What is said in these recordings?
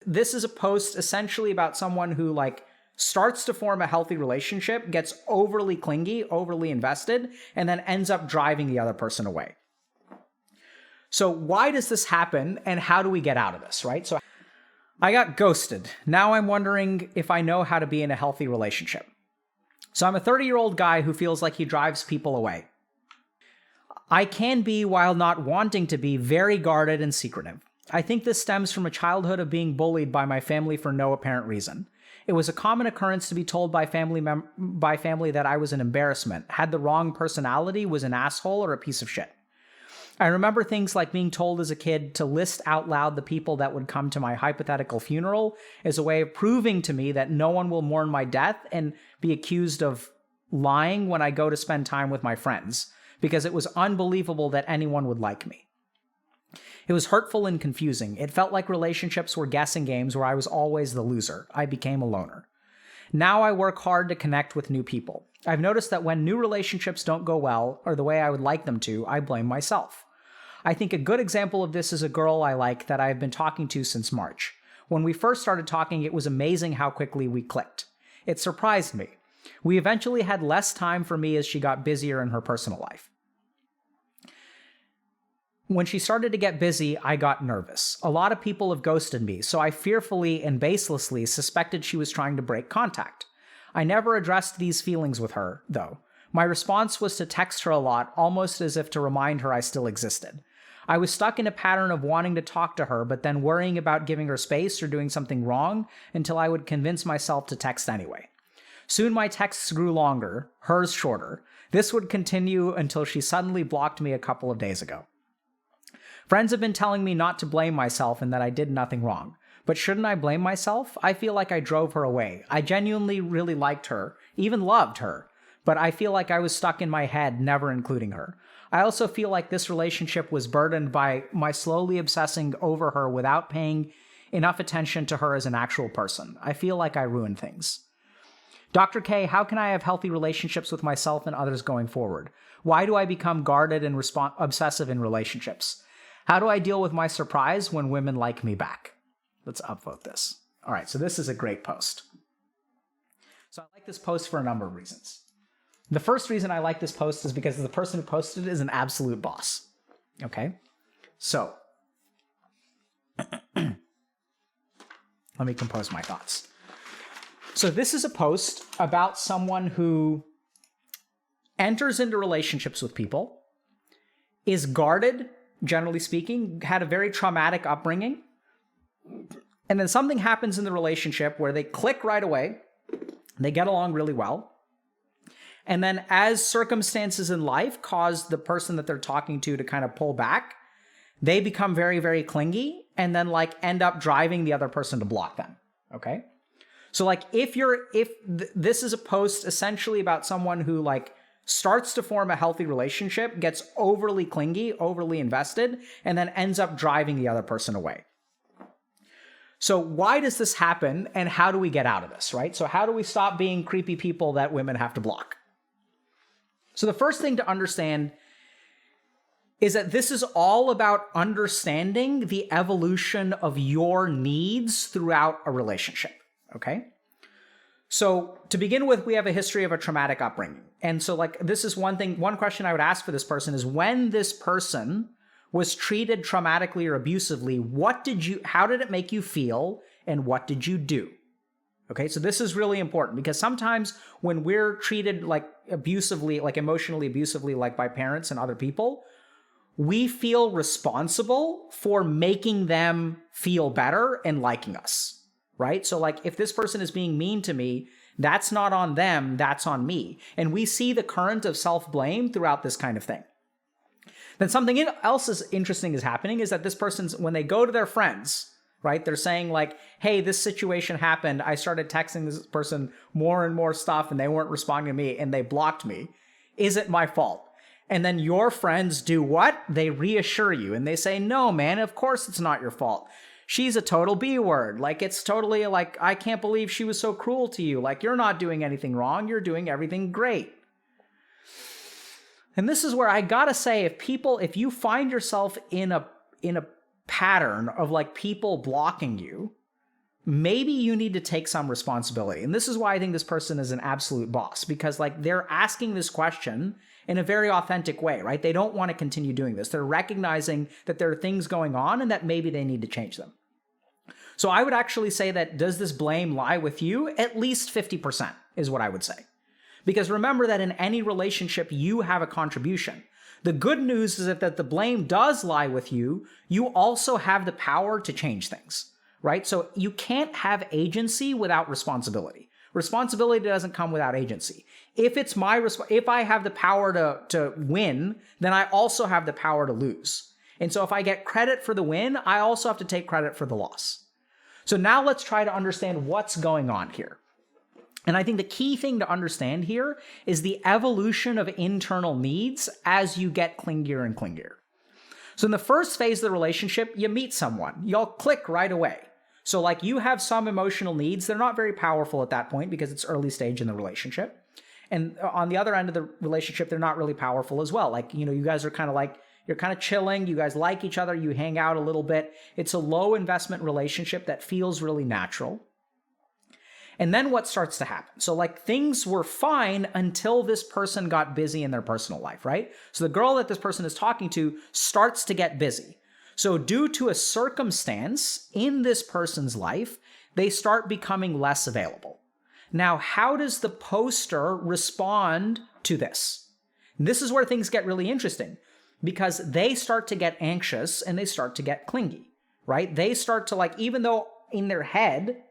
this is a post essentially about someone who like starts to form a healthy relationship, gets overly clingy, overly invested, and then ends up driving the other person away. So why does this happen and how do we get out of this, right? So I got ghosted. Now I'm wondering if I know how to be in a healthy relationship. So I'm a 30-year-old guy who feels like he drives people away. I can be, while not wanting to be, very guarded and secretive. I think this stems from a childhood of being bullied by my family for no apparent reason. It was a common occurrence to be told by family that I was an embarrassment, had the wrong personality, was an asshole, or a piece of shit. I remember things like being told as a kid to list out loud the people that would come to my hypothetical funeral as a way of proving to me that no one will mourn my death and be accused of lying when I go to spend time with my friends, because it was unbelievable that anyone would like me. It was hurtful and confusing. It felt like relationships were guessing games where I was always the loser. I became a loner. Now I work hard to connect with new people. I've noticed that when new relationships don't go well, or the way I would like them to, I blame myself. I think a good example of this is a girl I like that I've been talking to since March. When we first started talking, it was amazing how quickly we clicked. It surprised me. We eventually had less time for me as she got busier in her personal life. When she started to get busy, I got nervous. A lot of people have ghosted me, so I fearfully and baselessly suspected she was trying to break contact. I never addressed these feelings with her, though. My response was to text her a lot, almost as if to remind her I still existed. I was stuck in a pattern of wanting to talk to her, but then worrying about giving her space or doing something wrong until I would convince myself to text anyway. Soon my texts grew longer, hers shorter. This would continue until she suddenly blocked me a couple of days ago. Friends have been telling me not to blame myself and that I did nothing wrong. But shouldn't I blame myself? I feel like I drove her away. I genuinely really liked her, even loved her, but I feel like I was stuck in my head, never including her. I also feel like this relationship was burdened by my slowly obsessing over her without paying enough attention to her as an actual person. I feel like I ruined things. Dr. K, how can I have healthy relationships with myself and others going forward? Why do I become guarded and obsessive in relationships? How do I deal with my surprise when women like me back? Let's upvote this. All right, so this is a great post. So I like this post for a number of reasons. The first reason I like this post is because the person who posted it is an absolute boss. Okay? So, let me compose my thoughts. So this is a post about someone who enters into relationships with people, is guarded, generally speaking, had a very traumatic upbringing, and then something happens in the relationship where they click right away, they get along really well, and then as circumstances in life cause the person that they're talking to kind of pull back, they become very, very clingy and then like end up driving the other person to block them, okay? So like if this is a post essentially about someone who like starts to form a healthy relationship, gets overly clingy, overly invested, and then ends up driving the other person away. So why does this happen and how do we get out of this, right? So how do we stop being creepy people that women have to block? So the first thing to understand is that this is all about understanding the evolution of your needs throughout a relationship, okay? So to begin with, we have a history of a traumatic upbringing. And so like this is one question I would ask for this person is when this person was treated traumatically or abusively, how did it make you feel and what did you do? Okay, so this is really important because sometimes when we're treated like abusively, like emotionally abusively, like by parents and other people, we feel responsible for making them feel better and liking us, right? So like if this person is being mean to me, that's not on them, that's on me. And we see the current of self-blame throughout this kind of thing. Then something else is interesting is happening is that this person's, when they go to their friends, right, they're saying like, hey, this situation happened. I started texting this person more and more stuff and they weren't responding to me and they blocked me. Is it my fault? And then your friends do what? They reassure you and they say, no, man, of course it's not your fault. She's a total B word. Like, it's totally like, I can't believe she was so cruel to you. Like, you're not doing anything wrong. You're doing everything great. And this is where I gotta say, if you find yourself in a pattern of like people blocking you, maybe you need to take some responsibility. And this is why I think this person is an absolute boss, because like they're asking this question in a very authentic way, right? They don't want to continue doing this. They're recognizing that there are things going on and that maybe they need to change them. So I would actually say that, does this blame lie with you? At least 50% is what I would say. Because remember that in any relationship, you have a contribution. The good news is that the blame does lie with you. You also have the power to change things, right? So you can't have agency without responsibility. Responsibility doesn't come without agency. If it's if I have the power to win, then I also have the power to lose. And so if I get credit for the win, I also have to take credit for the loss. So now let's try to understand what's going on here. And I think the key thing to understand here is the evolution of internal needs as you get clingier and clingier. So in the first phase of the relationship, you meet someone. Y'all click right away. So like you have some emotional needs. They're not very powerful at that point because it's early stage in the relationship. And on the other end of the relationship, they're not really powerful as well. Like, you guys are kind of like, you're kind of chilling. You guys like each other. You hang out a little bit. It's a low investment relationship that feels really natural. And then what starts to happen? So like things were fine until this person got busy in their personal life, right? So the girl that this person is talking to starts to get busy. So due to a circumstance in this person's life, they start becoming less available. Now, how does the poster respond to this? This is where things get really interesting because they start to get anxious and they start to get clingy, right? They start to like, even though in their head,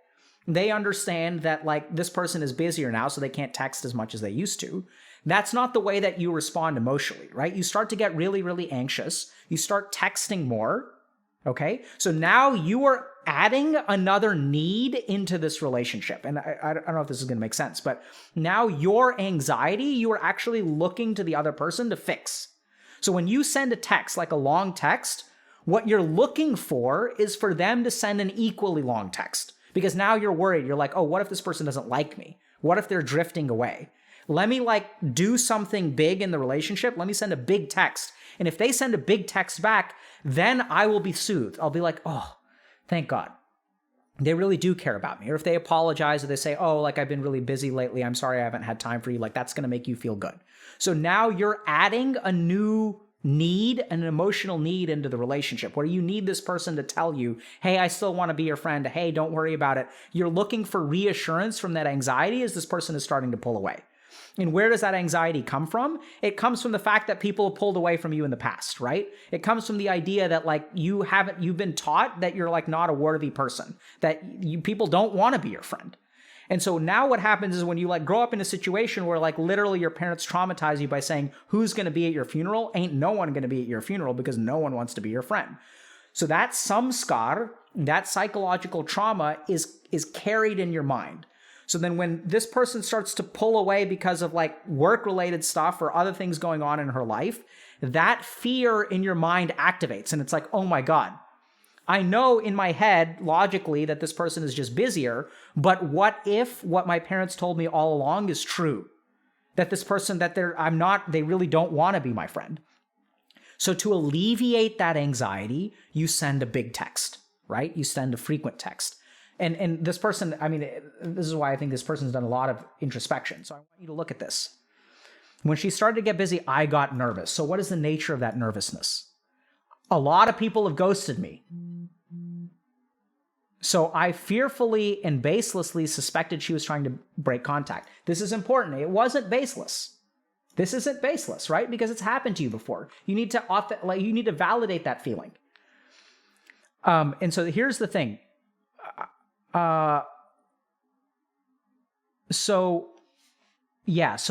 they understand that like this person is busier now, so they can't text as much as they used to. That's not the way that you respond emotionally, right? You start to get really, really anxious. You start texting more, okay? So now you are adding another need into this relationship. And I don't know if this is gonna make sense, but now your anxiety, you are actually looking to the other person to fix. So when you send a text, like a long text, what you're looking for is for them to send an equally long text. Because now you're worried. You're like, oh, what if this person doesn't like me? What if they're drifting away? Let me like do something big in the relationship. Let me send a big text. And if they send a big text back, then I will be soothed. I'll be like, oh, thank God. They really do care about me. Or if they apologize or they say, oh, like I've been really busy lately. I'm sorry I haven't had time for you. Like that's going to make you feel good. So now you're adding a new need, an emotional need into the relationship where you need this person to tell you, hey, I still want to be your friend. Hey, don't worry about it. You're looking for reassurance from that anxiety as this person is starting to pull away. And where does that anxiety come from? It comes from the fact that people have pulled away from you in the past, right? It comes from the idea that like you've been taught that you're like not a worthy person, that people don't want to be your friend. And so now what happens is when you like grow up in a situation where like literally your parents traumatize you by saying, who's going to be at your funeral? Ain't no one going to be at your funeral because no one wants to be your friend. So that samskar, that psychological trauma is carried in your mind. So then when this person starts to pull away because of like work-related stuff or other things going on in her life, that fear in your mind activates. And it's like, oh my God, I know in my head, logically, that this person is just busier, but what if what my parents told me all along is true? That this person, they really don't want to be my friend. So to alleviate that anxiety, you send a big text, right? You send a frequent text. And this person, I mean, this is why I think this person's done a lot of introspection. So I want you to look at this. When she started to get busy, I got nervous. So what is the nature of that nervousness? A lot of people have ghosted me. So I fearfully and baselessly suspected she was trying to break contact. This is important. It wasn't baseless. This isn't baseless, right? Because it's happened to you before. You need to validate that feeling. And so here's the thing. So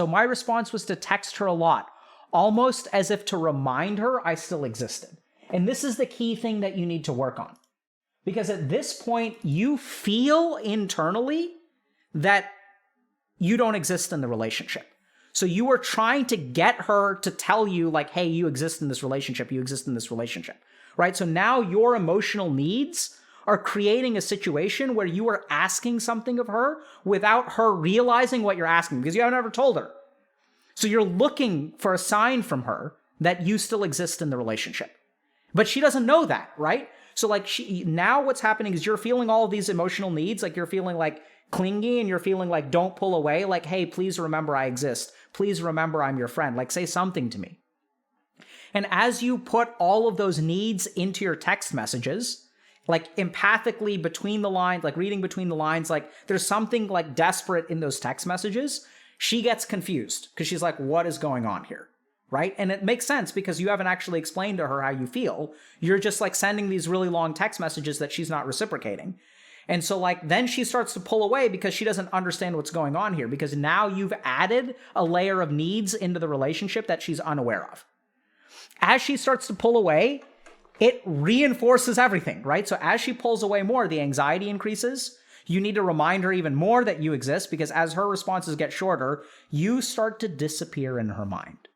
my response was to text her a lot, almost as if to remind her I still existed. And this is the key thing that you need to work on. Because at this point, you feel internally that you don't exist in the relationship. So you are trying to get her to tell you like, hey, you exist in this relationship, right? So now your emotional needs are creating a situation where you are asking something of her without her realizing what you're asking because you haven't ever told her. So you're looking for a sign from her that you still exist in the relationship. But she doesn't know that, right? So like now what's happening is you're feeling all of these emotional needs. Like you're feeling like clingy and you're feeling like, don't pull away. Like, hey, please remember I exist. Please remember I'm your friend. Like say something to me. And as you put all of those needs into your text messages, like empathically between the lines, like reading between the lines, like there's something like desperate in those text messages, she gets confused because she's like, what is going on here? Right? And it makes sense because you haven't actually explained to her how you feel. You're just like sending these really long text messages that she's not reciprocating. And so like then she starts to pull away because she doesn't understand what's going on here, because now you've added a layer of needs into the relationship that she's unaware of. As she starts to pull away, it reinforces everything, right? So as she pulls away more, the anxiety increases. You need to remind her even more that you exist, because as her responses get shorter, you start to disappear in her mind.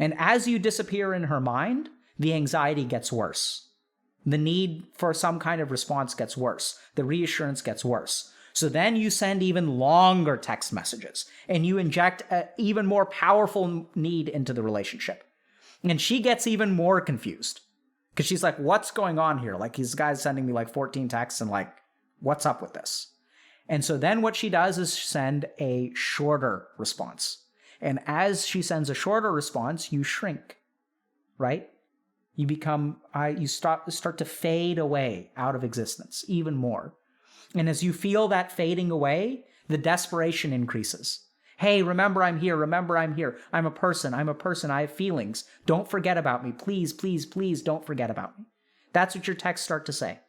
And as you disappear in her mind, the anxiety gets worse. The need for some kind of response gets worse. The reassurance gets worse. So then you send even longer text messages and you inject an even more powerful need into the relationship. And she gets even more confused because she's like, what's going on here? Like, this guy's sending me like 14 texts and like, what's up with this? And so then what she does is send a shorter response. And as she sends a shorter response, you shrink, right? You become, you start to fade away out of existence even more. And as you feel that fading away, the desperation increases. Hey, remember I'm here. Remember I'm here. I'm a person. I'm a person. I have feelings. Don't forget about me. Please, please, please don't forget about me. That's what your texts start to say.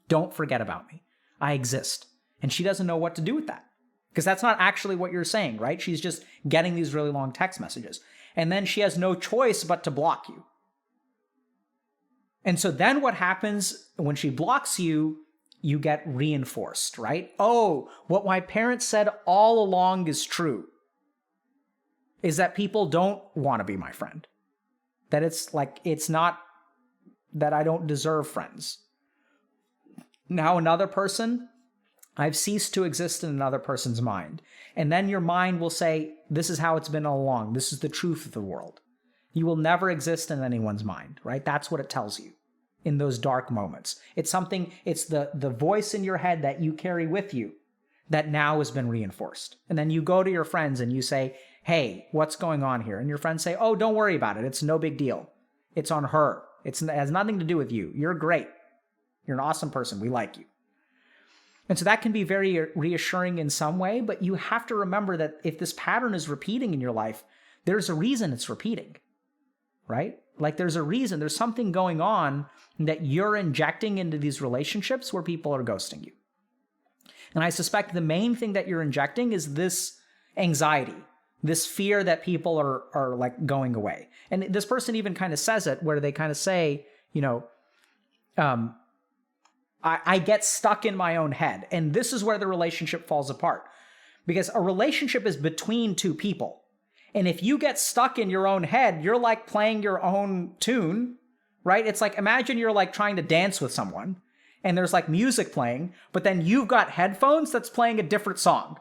Don't forget about me. I exist. And she doesn't know what to do with that, because that's not actually what you're saying, right? She's just getting these really long text messages. And then she has no choice but to block you. And so then what happens when she blocks you, you get reinforced, right? Oh, what my parents said all along is true, is that people don't want to be my friend. That it's like, it's not that I don't deserve friends. Now another person, I've ceased to exist in another person's mind. And then your mind will say, this is how it's been all along. This is the truth of the world. You will never exist in anyone's mind, right? That's what it tells you in those dark moments. It's something, it's the voice in your head that you carry with you that now has been reinforced. And then you go to your friends and you say, hey, what's going on here? And your friends say, oh, don't worry about it. It's no big deal. It's on her. It has nothing to do with you. You're great. You're an awesome person. We like you. And so that can be very reassuring in some way, but you have to remember that if this pattern is repeating in your life, there's a reason it's repeating, right? Like there's a reason, there's something going on that you're injecting into these relationships where people are ghosting you. And I suspect the main thing that you're injecting is this anxiety, this fear that people are like going away. And this person even kind of says it, where they kind of say, you know, I get stuck in my own head. And this is where the relationship falls apart, because a relationship is between two people. And if you get stuck in your own head, you're like playing your own tune, right? It's like, imagine you're like trying to dance with someone and there's like music playing, but then you've got headphones that's playing a different song.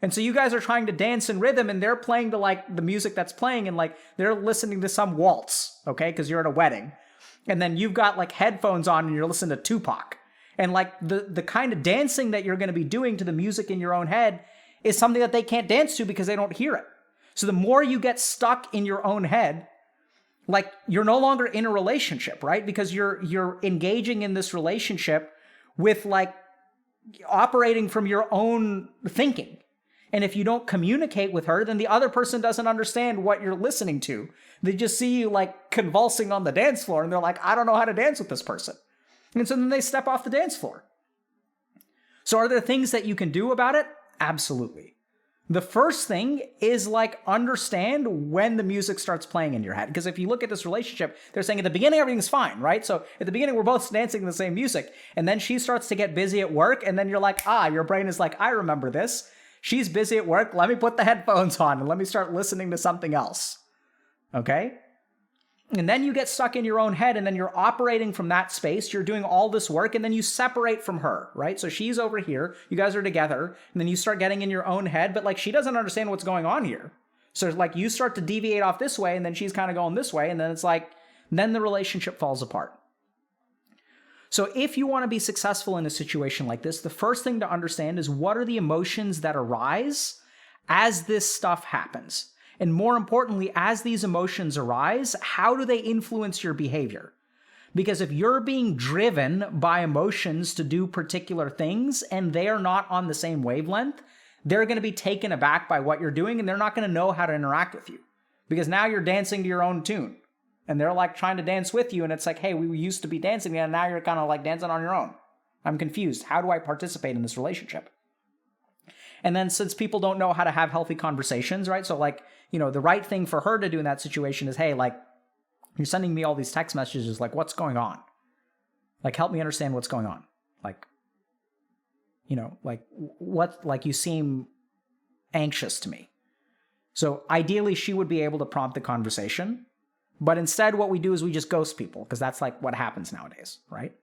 And so you guys are trying to dance in rhythm and they're playing to like the music that's playing, and like they're listening to some waltz, okay? Because you're at a wedding. And then you've got like headphones on and you're listening to Tupac. And like the kind of dancing that you're going to be doing to the music in your own head is something that they can't dance to because they don't hear it. So the more you get stuck in your own head, like you're no longer in a relationship, right? Because you're engaging in this relationship with like operating from your own thinking. And if you don't communicate with her, then the other person doesn't understand what you're listening to. They just see you like convulsing on the dance floor and they're like, I don't know how to dance with this person. And so then they step off the dance floor. So are there things that you can do about it? Absolutely. The first thing is like understand when the music starts playing in your head. Because if you look at this relationship, they're saying at the beginning, everything's fine, right? So at the beginning, we're both dancing the same music. And then she starts to get busy at work. And then you're like, your brain is like, I remember this. She's busy at work. Let me put the headphones on and let me start listening to something else. Okay? And then you get stuck in your own head and then you're operating from that space. You're doing all this work and then you separate from her, right? So she's over here, you guys are together, and then you start getting in your own head, but like she doesn't understand what's going on here. So like you start to deviate off this way and then she's kind of going this way, and then it's like, then the relationship falls apart. So if you want to be successful in a situation like this, the first thing to understand is what are the emotions that arise as this stuff happens? And more importantly, as these emotions arise, how do they influence your behavior? Because if you're being driven by emotions to do particular things and they are not on the same wavelength, they're going to be taken aback by what you're doing and they're not going to know how to interact with you. Because now you're dancing to your own tune. And they're like trying to dance with you and it's like, hey, we used to be dancing and now you're kind of like dancing on your own. I'm confused. How do I participate in this relationship? And then since people don't know how to have healthy conversations, right? So like, the right thing for her to do in that situation is, hey, like, you're sending me all these text messages, like, what's going on? Like, help me understand what's going on. Like, like you seem anxious to me. So ideally she would be able to prompt the conversation, but instead what we do is we just ghost people because that's like what happens nowadays, right?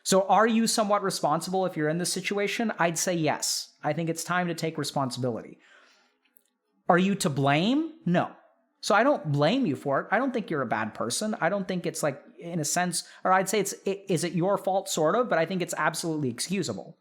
So are you somewhat responsible if you're in this situation? I'd say yes. I think it's time to take responsibility. Are you to blame? No. So I don't blame you for it. I don't think you're a bad person. I don't think it's like, in a sense, or I'd say is it your fault, sort of, but I think it's absolutely excusable.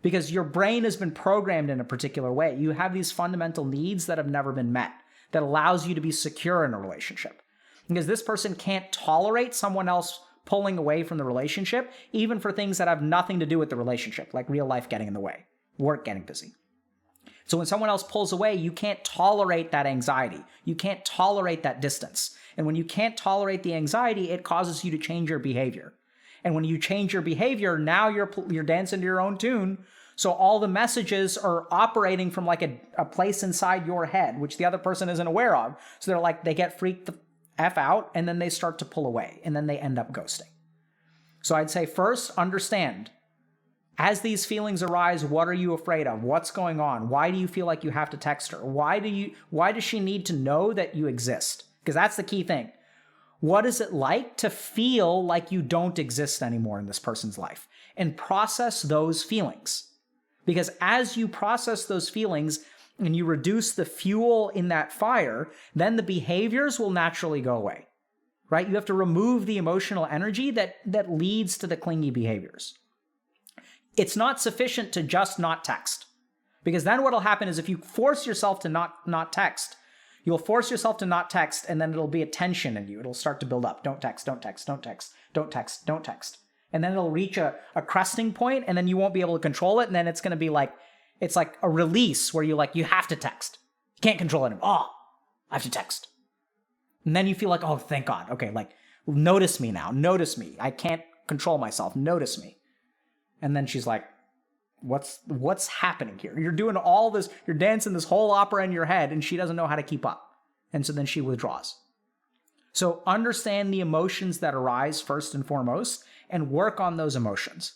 Because your brain has been programmed in a particular way. You have these fundamental needs that have never been met that allows you to be secure in a relationship. Because this person can't tolerate someone else pulling away from the relationship, even for things that have nothing to do with the relationship, like real life getting in the way, work getting busy. So when someone else pulls away, you can't tolerate that anxiety. You can't tolerate that distance. And when you can't tolerate the anxiety, it causes you to change your behavior. And when you change your behavior, now you're dancing to your own tune. So all the messages are operating from like a place inside your head, which the other person isn't aware of. So they're like, they get freaked the F out and then they start to pull away and then they end up ghosting. So I'd say first, understand, as these feelings arise, what are you afraid of? What's going on? Why do you feel like you have to text her? Why does she need to know that you exist? Because that's the key thing. What is it like to feel like you don't exist anymore in this person's life? And process those feelings. Because as you process those feelings and you reduce the fuel in that fire, then the behaviors will naturally go away, right? You have to remove the emotional energy that leads to the clingy behaviors. It's not sufficient to just not text. Because then what'll happen is if you force yourself to not text, you'll force yourself to not text, and then it'll be a tension in you. It'll start to build up. Don't text, don't text, don't text, don't text, don't text. And then it'll reach a cresting point, and then you won't be able to control it, and then it's going to be like, it's like a release where you have to text. You can't control it. Oh, I have to text. And then you feel like, oh, thank God. Okay, like, notice me now. Notice me. I can't control myself. Notice me. And then she's like, what's happening here? You're doing all this, you're dancing this whole opera in your head, and she doesn't know how to keep up. And so then she withdraws. So understand the emotions that arise first and foremost, and work on those emotions.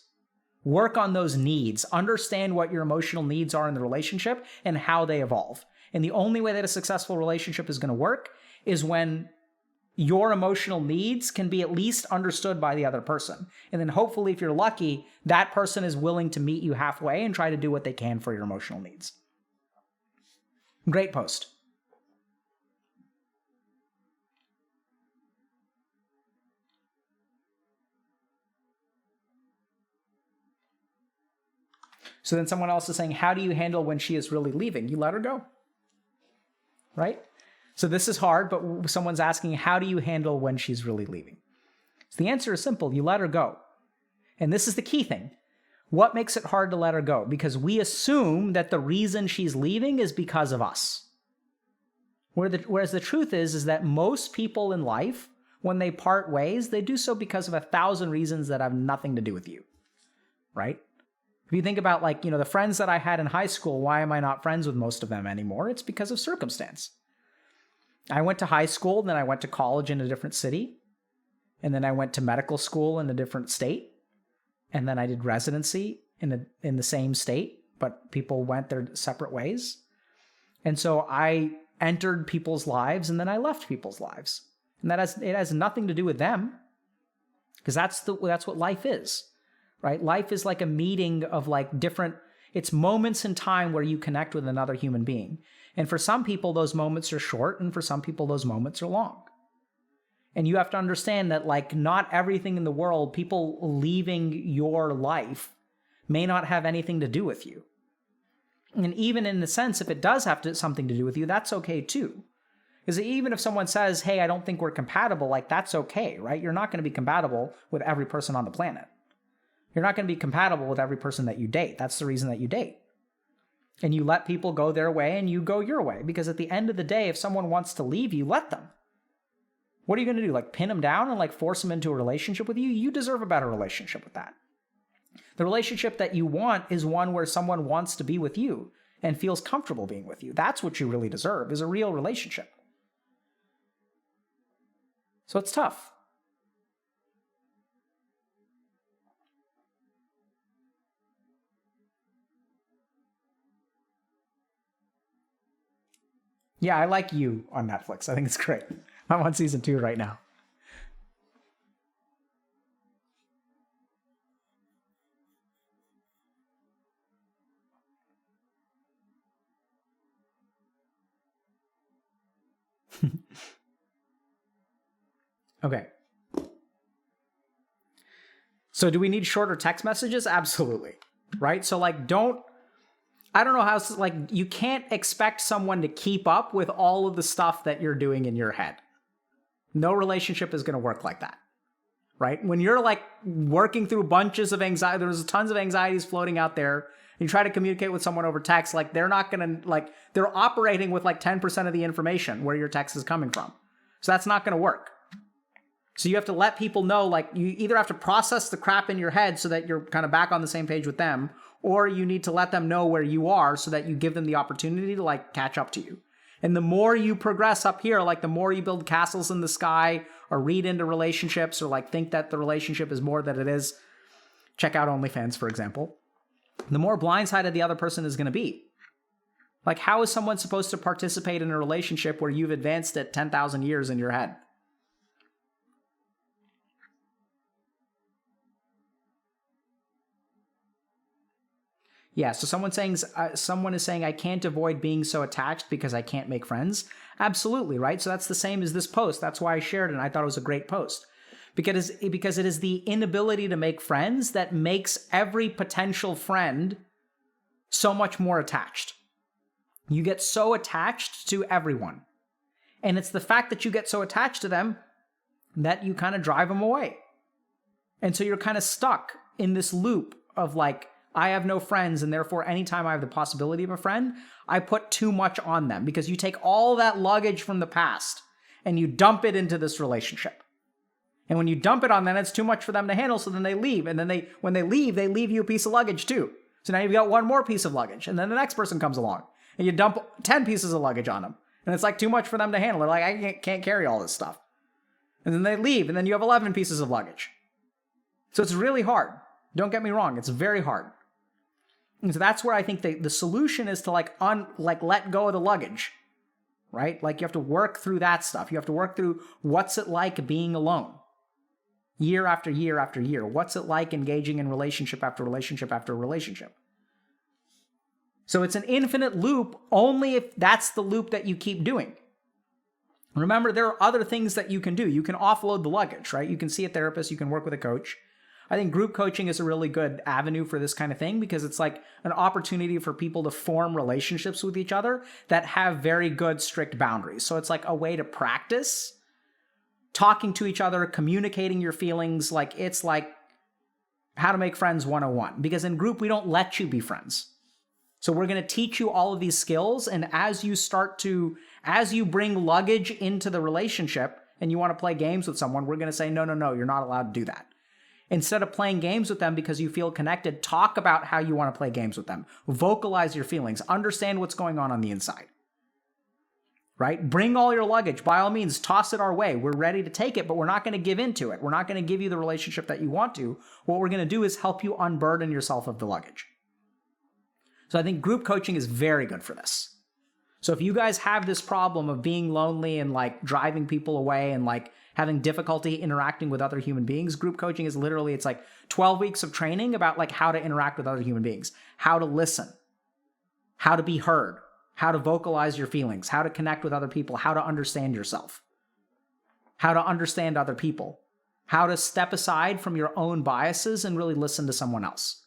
Work on those needs. Understand what your emotional needs are in the relationship and how they evolve. And the only way that a successful relationship is going to work is when your emotional needs can be at least understood by the other person. And then hopefully, if you're lucky, that person is willing to meet you halfway and try to do what they can for your emotional needs. Great post. So then someone else is saying, how do you handle when she is really leaving? You let her go, right? So this is hard, but someone's asking, how do you handle when she's really leaving? So the answer is simple. You let her go. And this is the key thing. What makes it hard to let her go? Because we assume that the reason she's leaving is because of us. Whereas the truth is that most people in life, when they part ways, they do so because of 1,000 reasons that have nothing to do with you, right? If you think about the friends that I had in high school, why am I not friends with most of them anymore? It's because of circumstance. I went to high school, then I went to college in a different city, and then I went to medical school in a different state, and then I did residency in the same state, but people went their separate ways. And so I entered people's lives, and then I left people's lives. And it has nothing to do with them, because that's what life is. Right? Life is like a meeting of it's moments in time where you connect with another human being. And for some people, those moments are short, and for some people, those moments are long. And you have to understand that, like, not everything in the world, people leaving your life may not have anything to do with you. And even in the sense, if it does have something to do with you, that's okay too. Because even if someone says, hey, I don't think we're compatible, like, that's okay, right? You're not going to be compatible with every person on the planet. You're not going to be compatible with every person that you date. That's the reason that you date. And you let people go their way and you go your way. Because at the end of the day, if someone wants to leave you, let them. What are you going to do? Like, pin them down and like force them into a relationship with you? You deserve a better relationship with that. The relationship that you want is one where someone wants to be with you and feels comfortable being with you. That's what you really deserve, is a real relationship. So it's tough. Yeah, I like You on Netflix. I think it's great. I'm on season 2 right now. Okay. So do we need shorter text messages? Absolutely. Right? So like, I don't know how, like, you can't expect someone to keep up with all of the stuff that you're doing in your head. No relationship is going to work like that. Right? When you're like working through bunches of anxiety, there's tons of anxieties floating out there. You try to communicate with someone over text, like, they're not going to, like, they're operating with like 10% of the information where your text is coming from. So that's not going to work. So you have to let people know, like, you either have to process the crap in your head so that you're kind of back on the same page with them, or you need to let them know where you are so that you give them the opportunity to like catch up to you. And the more you progress up here, like the more you build castles in the sky or read into relationships or like think that the relationship is more than it is. Check out OnlyFans, for example. The more blindsided the other person is going to be. Like, how is someone supposed to participate in a relationship where you've advanced it 10,000 years in your head? Yeah, so someone is saying I can't avoid being so attached because I can't make friends. Absolutely, right? So that's the same as this post. That's why I shared it and I thought it was a great post. Because it is the inability to make friends that makes every potential friend so much more attached. You get so attached to everyone. And it's the fact that you get so attached to them that you kind of drive them away. And so you're kind of stuck in this loop of like, I have no friends, and therefore anytime I have the possibility of a friend, I put too much on them, because you take all that luggage from the past and you dump it into this relationship. And when you dump it on them, it's too much for them to handle, so then they leave. And then when they leave you a piece of luggage too. So now you've got one more piece of luggage, and then the next person comes along, and you dump 10 pieces of luggage on them. And it's like too much for them to handle. They're like, I can't carry all this stuff. And then they leave, and then you have 11 pieces of luggage. So it's really hard. Don't get me wrong, it's very hard. And so that's where I think the solution is to let go of the luggage, right? Like, you have to work through that stuff. You have to work through what's it like being alone year after year after year. What's it like engaging in relationship after relationship after relationship? So it's an infinite loop only if that's the loop that you keep doing. Remember, there are other things that you can do. You can offload the luggage, right? You can see a therapist, you can work with a coach. I think group coaching is a really good avenue for this kind of thing, because it's like an opportunity for people to form relationships with each other that have very good, strict boundaries. So it's like a way to practice talking to each other, communicating your feelings. Like, it's like how to make friends 101, because in group, we don't let you be friends. So we're going to teach you all of these skills. And as you bring luggage into the relationship and you want to play games with someone, we're going to say, no, you're not allowed to do that. Instead of playing games with them because you feel connected, talk about how you want to play games with them. Vocalize your feelings. Understand what's going on the inside. Right? Bring all your luggage. By all means, toss it our way. We're ready to take it, but we're not going to give into it. We're not going to give you the relationship that you want to. What we're going to do is help you unburden yourself of the luggage. So I think group coaching is very good for this. So if you guys have this problem of being lonely and like driving people away and like having difficulty interacting with other human beings, group coaching is literally, it's like 12 weeks of training about like how to interact with other human beings, how to listen, how to be heard, how to vocalize your feelings, how to connect with other people, how to understand yourself, how to understand other people, how to step aside from your own biases and really listen to someone else.